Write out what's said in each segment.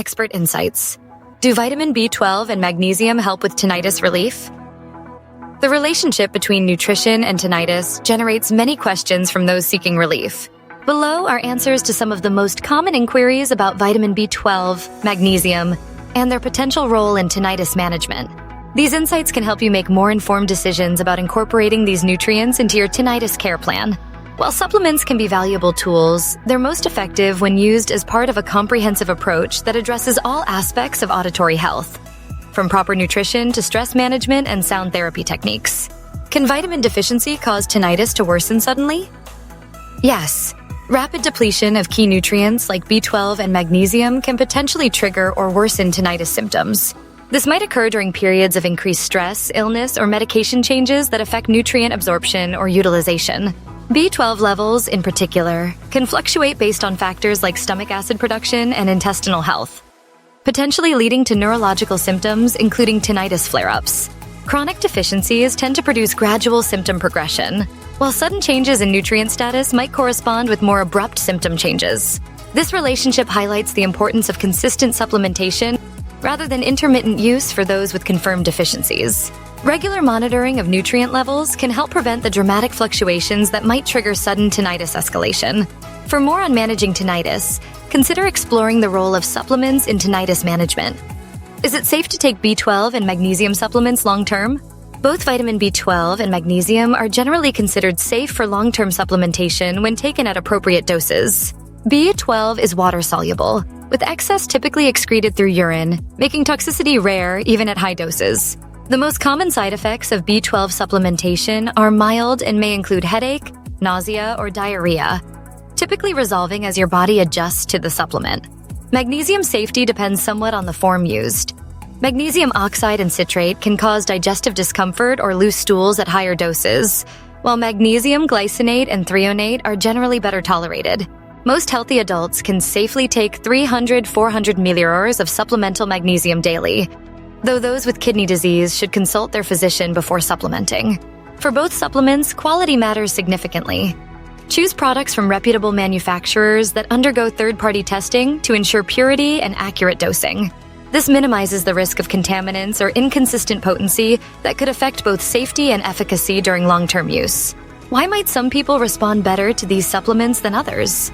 Expert insights. Do vitamin B12 and magnesium help with tinnitus relief? The relationship between nutrition and tinnitus generates many questions from those seeking relief. Below are answers to some of the most common inquiries about vitamin B12, magnesium, and their potential role in tinnitus management. These insights can help you make more informed decisions about incorporating these nutrients into your tinnitus care plan. While supplements can be valuable tools, they're most effective when used as part of a comprehensive approach that addresses all aspects of auditory health, from proper nutrition to stress management and sound therapy techniques. Can vitamin deficiency cause tinnitus to worsen suddenly? Yes. Rapid depletion of key nutrients like B12 and magnesium can potentially trigger or worsen tinnitus symptoms. This might occur during periods of increased stress, illness, or medication changes that affect nutrient absorption or utilization. B12 levels, in particular, can fluctuate based on factors like stomach acid production and intestinal health, potentially leading to neurological symptoms, including tinnitus flare-ups. Chronic deficiencies tend to produce gradual symptom progression, while sudden changes in nutrient status might correspond with more abrupt symptom changes. This relationship highlights the importance of consistent supplementation rather than intermittent use for those with confirmed deficiencies. Regular monitoring of nutrient levels can help prevent the dramatic fluctuations that might trigger sudden tinnitus escalation. For more on managing tinnitus, consider exploring the role of supplements in tinnitus management. Is it safe to take B12 and magnesium supplements long-term? Both vitamin B12 and magnesium are generally considered safe for long-term supplementation when taken at appropriate doses. B12 is water-soluble, with excess typically excreted through urine, making toxicity rare even at high doses. The most common side effects of B12 supplementation are mild and may include headache, nausea, or diarrhea, typically resolving as your body adjusts to the supplement. Magnesium safety depends somewhat on the form used. Magnesium oxide and citrate can cause digestive discomfort or loose stools at higher doses, while magnesium glycinate and threonate are generally better tolerated. Most healthy adults can safely take 300-400 milliliters of supplemental magnesium daily, though those with kidney disease should consult their physician before supplementing. For both supplements, quality matters significantly. Choose products from reputable manufacturers that undergo third-party testing to ensure purity and accurate dosing. This minimizes the risk of contaminants or inconsistent potency that could affect both safety and efficacy during long-term use. Why might some people respond better to these supplements than others?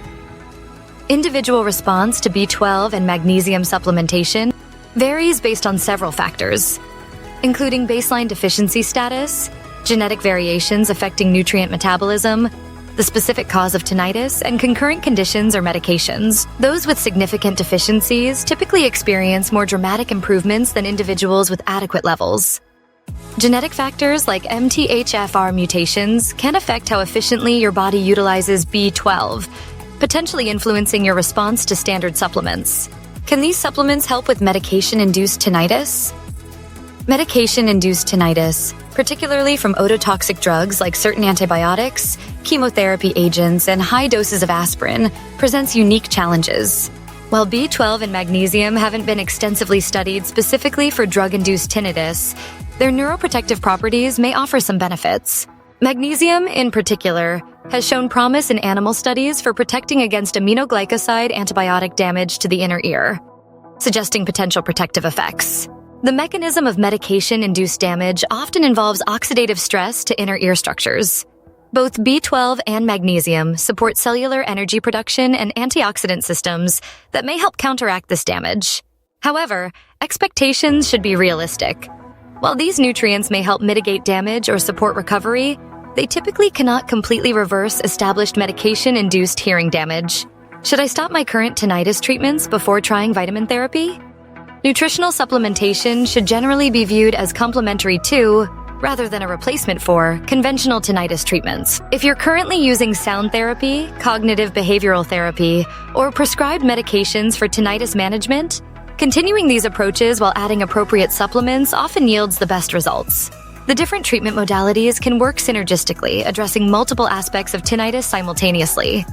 Individual response to B12 and magnesium supplementation varies based on several factors, including baseline deficiency status, genetic variations affecting nutrient metabolism, the specific cause of tinnitus, and concurrent conditions or medications. Those with significant deficiencies typically experience more dramatic improvements than individuals with adequate levels. Genetic factors like MTHFR mutations can affect how efficiently your body utilizes B12, potentially influencing your response to standard supplements. Can these supplements help with medication-induced tinnitus? Medication-induced tinnitus, particularly from ototoxic drugs like certain antibiotics, chemotherapy agents, and high doses of aspirin, presents unique challenges. While B12 and magnesium haven't been extensively studied specifically for drug-induced tinnitus, their neuroprotective properties may offer some benefits. Magnesium, in particular, has shown promise in animal studies for protecting against aminoglycoside antibiotic damage to the inner ear, suggesting potential protective effects. The mechanism of medication-induced damage often involves oxidative stress to inner ear structures. Both B12 and magnesium support cellular energy production and antioxidant systems that may help counteract this damage. However, expectations should be realistic. While these nutrients may help mitigate damage or support recovery, they typically cannot completely reverse established medication-induced hearing damage. Should I stop my current tinnitus treatments before trying vitamin therapy? Nutritional supplementation should generally be viewed as complementary to, rather than a replacement for, conventional tinnitus treatments. If you're currently using sound therapy, cognitive behavioral therapy, or prescribed medications for tinnitus management, continuing these approaches while adding appropriate supplements often yields the best results. The different treatment modalities can work synergistically, addressing multiple aspects of tinnitus simultaneously.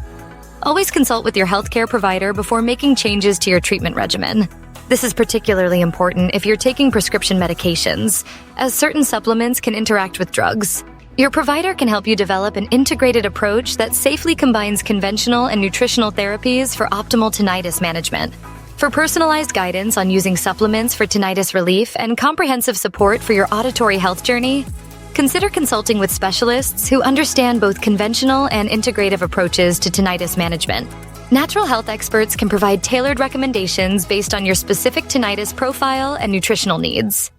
Always consult with your healthcare provider before making changes to your treatment regimen. This is particularly important if you're taking prescription medications, as certain supplements can interact with drugs. Your provider can help you develop an integrated approach that safely combines conventional and nutritional therapies for optimal tinnitus management. For personalized guidance on using supplements for tinnitus relief and comprehensive support for your auditory health journey, consider consulting with specialists who understand both conventional and integrative approaches to tinnitus management. Natural health experts can provide tailored recommendations based on your specific tinnitus profile and nutritional needs.